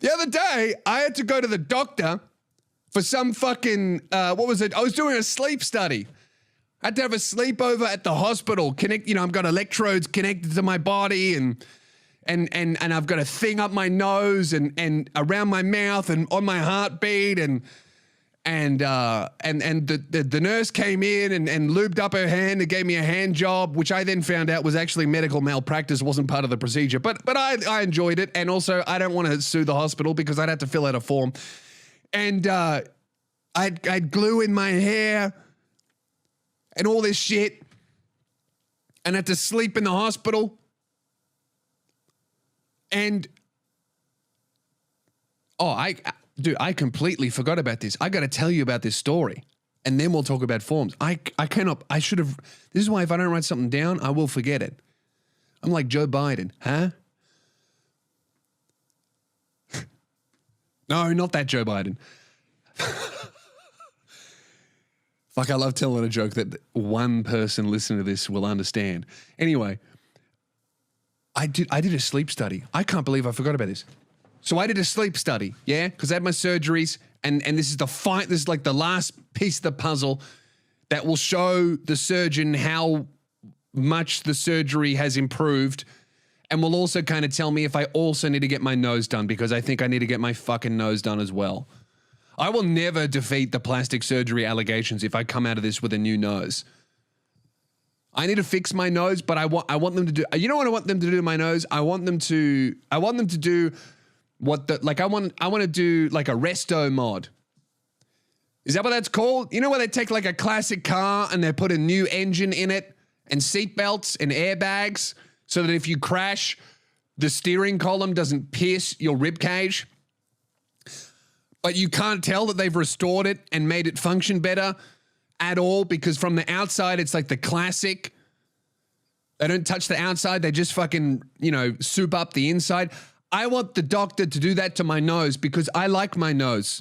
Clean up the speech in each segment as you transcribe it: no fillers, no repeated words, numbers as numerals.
The other day, I had to go to the doctor for some fucking, what was it? I was doing a sleep study. I had to have a sleepover at the hospital. I've got electrodes connected to my body and I've got a thing up my nose and around my mouth and on my heartbeat and the nurse came in and lubed up her hand and gave me a hand job, which I then found out was actually medical malpractice, wasn't part of the procedure. But I enjoyed it, and also I don't want to sue the hospital because I'd have to fill out a form. And I'd glue in my hair and all this shit, and had to sleep in the hospital. And I completely forgot about this. I got to tell you about this story, and then we'll talk about forms. I should have. This is why if I don't write something down, I will forget it. I'm like Joe Biden, huh? No, not that Joe Biden. Fuck, I love telling a joke that one person listening to this will understand. Anyway, I did a sleep study. I can't believe I forgot about this. So I did a sleep study, yeah, because I had my surgeries, and this is like the last piece of the puzzle that will show the surgeon how much the surgery has improved, and will also kind of tell me if I also need to get my nose done, because I think I need to get my fucking nose done as well. I will never defeat the plastic surgery allegations if I come out of this with a new nose. I need to fix my nose, but I want them to do. You know what I want them to do to my nose? I want them to do I want to do like a resto mod. Is that what that's called? You know where they take like a classic car and they put a new engine in it and seat belts and airbags so that if you crash, the steering column doesn't pierce your rib cage. But you can't tell that they've restored it and made it function better at all, because from the outside, it's like the classic. They don't touch the outside. They just fucking, soup up the inside. I want the doctor to do that to my nose because I like my nose.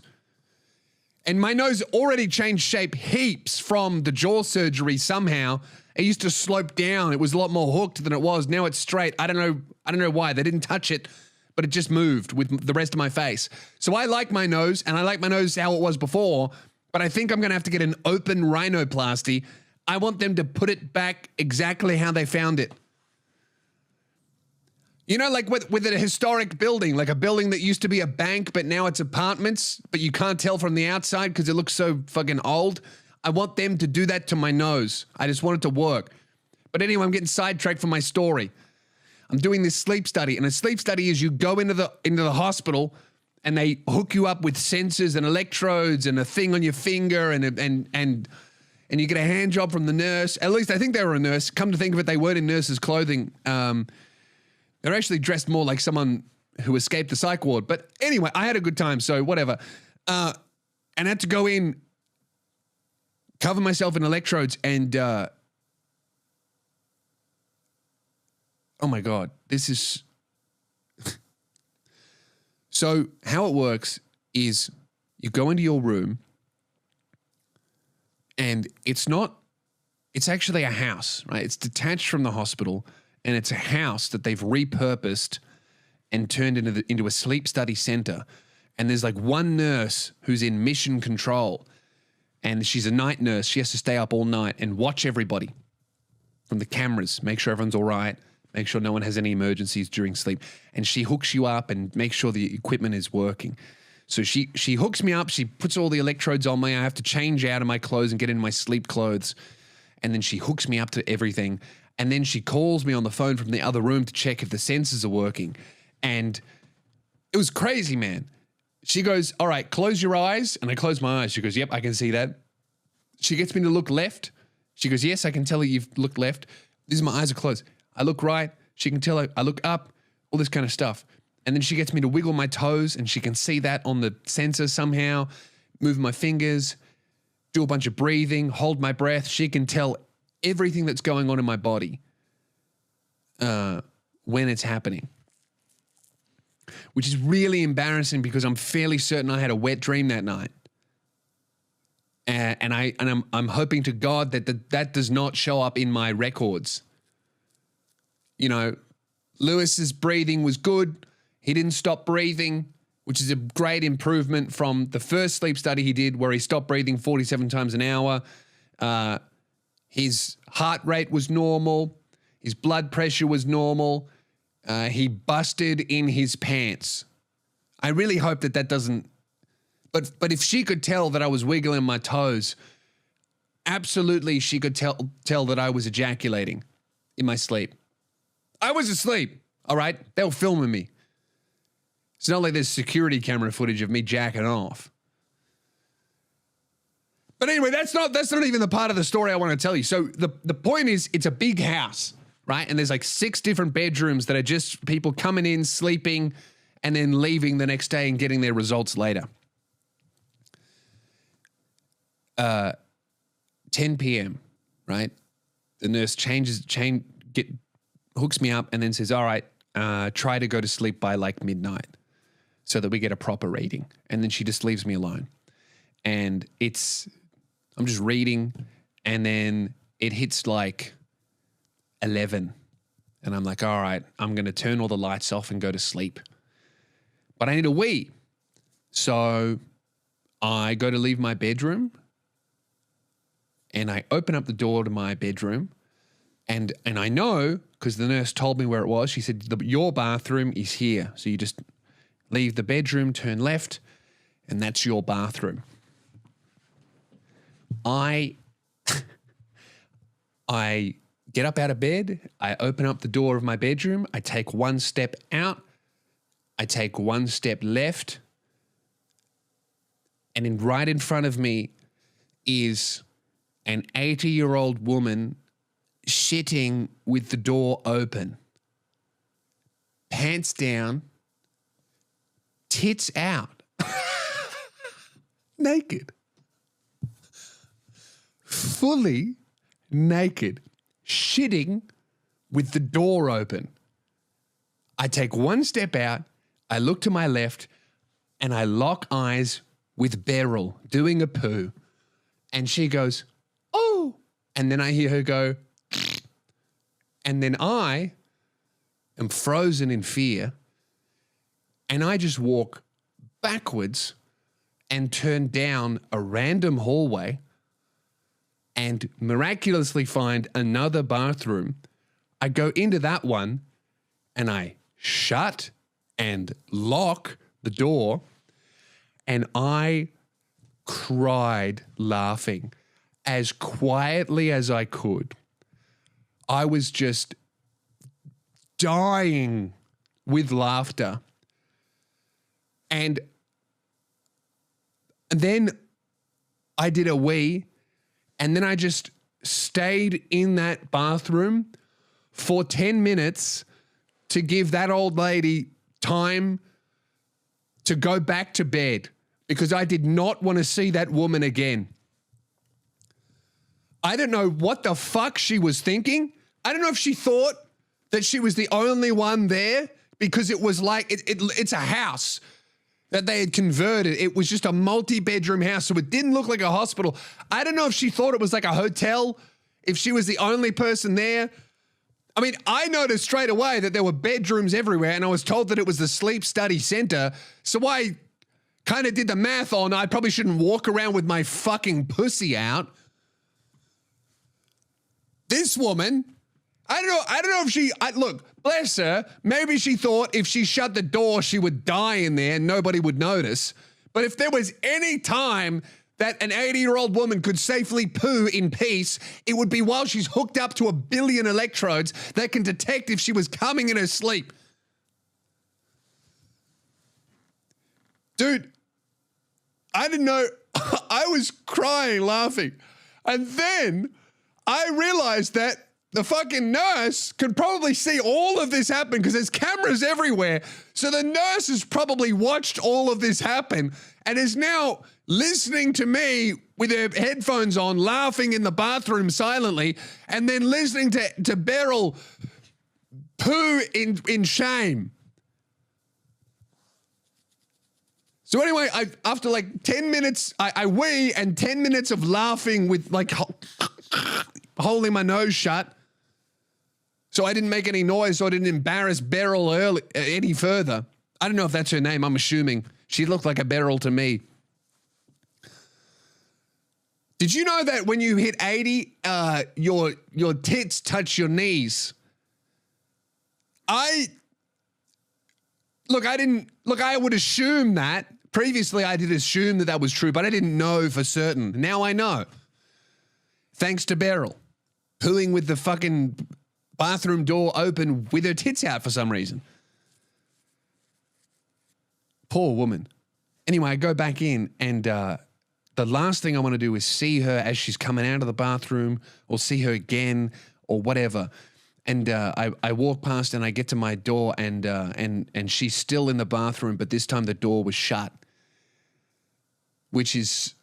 And my nose already changed shape heaps from the jaw surgery somehow. It used to slope down. It was a lot more hooked than it was. Now it's straight. I don't know why. They didn't touch it, but it just moved with the rest of my face. So I like my nose, and I like my nose how it was before, but I think I'm going to have to get an open rhinoplasty. I want them to put it back exactly how they found it. You know, like with a historic building, like a building that used to be a bank, but now it's apartments, but you can't tell from the outside because it looks so fucking old. I want them to do that to my nose. I just want it to work. But anyway, I'm getting sidetracked from my story. I'm doing this sleep study, and a sleep study is you go into the hospital and they hook you up with sensors and electrodes and a thing on your finger and you get a hand job from the nurse. At least I think they were a nurse. Come to think of it, they weren't in nurses' clothing. They're actually dressed more like someone who escaped the psych ward. But anyway, I had a good time, so whatever. And I had to go in, cover myself in electrodes, and oh my God, this is... So how it works is you go into your room, and it's actually a house, right? It's detached from the hospital, and it's a house that they've repurposed and turned into a sleep study center. And there's like one nurse who's in mission control, and she's a night nurse. She has to stay up all night and watch everybody from the cameras, make sure everyone's all right, make sure no one has any emergencies during sleep. And she hooks you up and makes sure the equipment is working. So she hooks me up. She puts all the electrodes on me. I have to change out of my clothes and get into my sleep clothes. And then she hooks me up to everything. And then she calls me on the phone from the other room to check if the sensors are working. And it was crazy, man. She goes, all right, close your eyes. And I close my eyes. She goes, yep, I can see that. She gets me to look left. She goes, yes, I can tell you've looked left. These are my eyes are closed. I look right. She can tell I look up, all this kind of stuff. And then she gets me to wiggle my toes, and she can see that on the sensor somehow, move my fingers, do a bunch of breathing, hold my breath. She can tell everything that's going on in my body when it's happening, which is really embarrassing because I'm fairly certain I had a wet dream that night. And I'm hoping to God that does not show up in my records. You know, Lewis's breathing was good. He didn't stop breathing. which is a great improvement from the first sleep study he did where he stopped breathing 47 times an hour. His heart rate was normal. His blood pressure was normal. He busted in his pants. I really hope that doesn't... But if she could tell that I was wiggling my toes, absolutely she could tell that I was ejaculating in my sleep. I was asleep, all right? They were filming me. It's not like there's security camera footage of me jacking off. But anyway, that's not even the part of the story I want to tell you. So the point is, it's a big house, right? And there's like 6 different bedrooms that are just people coming in, sleeping, and then leaving the next day and getting their results later. 10 p.m., right? The nurse hooks me up and then says, all right, try to go to sleep by like midnight so that we get a proper reading. And then she just leaves me alone. And I'm just reading, and then it hits like 11. And I'm like, all right, I'm going to turn all the lights off and go to sleep. But I need a wee. So I go to leave my bedroom, and I open up the door to my bedroom, and I know, because the nurse told me where it was. She said, your bathroom is here. So you just leave the bedroom, turn left, and that's your bathroom. I get up out of bed. I open up the door of my bedroom. I take one step out. I take one step left. And right in front of me is an 80-year-old woman shitting with the door open. Pants down. Tits out. Naked. Fully naked. Shitting with the door open. I take one step out. I look to my left, and I lock eyes with Beryl doing a poo. And she goes, oh. And then I hear her go, and then I am frozen in fear. And I just walk backwards and turn down a random hallway and miraculously find another bathroom. I go into that one and I shut and lock the door, and I cried laughing as quietly as I could. I was just dying with laughter. And then I did a wee, and then I just stayed in that bathroom for 10 minutes to give that old lady time to go back to bed, because I did not want to see that woman again. I don't know what the fuck she was thinking. I don't know if she thought that she was the only one there, because it was like, it's a house that they had converted. It was just a multi-bedroom house, so it didn't look like a hospital. I don't know if she thought it was like a hotel, if she was the only person there. I mean, I noticed straight away that there were bedrooms everywhere, and I was told that it was the sleep study center, so I kind of did the math on I probably shouldn't walk around with my fucking pussy out. This woman, I don't know if she, look, bless her, maybe she thought if she shut the door, she would die in there and nobody would notice. But if there was any time that an 80-year-old woman could safely poo in peace, it would be while she's hooked up to 1 billion electrodes that can detect if she was coming in her sleep. Dude, I didn't know, I was crying, laughing. And then I realized that the fucking nurse could probably see all of this happen because there's cameras everywhere. So the nurse has probably watched all of this happen and is now listening to me with her headphones on, laughing in the bathroom silently, and then listening to Beryl poo in shame. So anyway, after like 10 minutes, I wee, and 10 minutes of laughing with like holding my nose shut, so I didn't make any noise, so I didn't embarrass Beryl any further. I don't know if that's her name. I'm assuming She looked like a Beryl to me. Did you know that when you hit 80, your tits touch your knees? I would assume that. Previously, I did assume that was true, but I didn't know for certain. Now I know. Thanks to Beryl. Pooing with the fucking bathroom door open with her tits out for some reason. Poor woman. Anyway, I go back in and the last thing I want to do is see her as she's coming out of the bathroom or see her again or whatever. And I walk past and I get to my door and she's still in the bathroom, but this time the door was shut, which is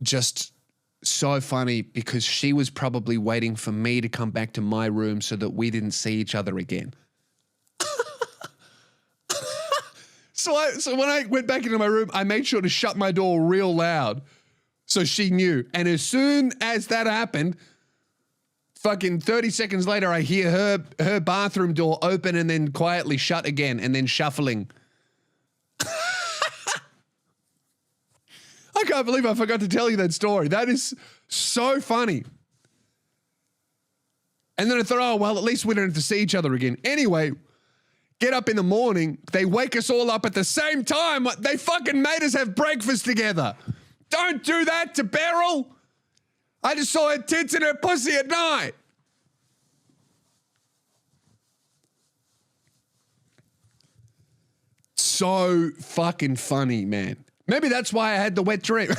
just so funny because she was probably waiting for me to come back to my room so that we didn't see each other again. So when I went back into my room, I made sure to shut my door real loud so she knew. And as soon as that happened, fucking 30 seconds later, I hear her bathroom door open and then quietly shut again and then shuffling. I can't believe I forgot to tell you that story. That is so funny. And then I thought, oh, well, at least we don't have to see each other again. Anyway, get up in the morning. They wake us all up at the same time. They fucking made us have breakfast together. Don't do that to Beryl. I just saw her tits and her pussy at night. So fucking funny, man. Maybe that's why I had the wet dream.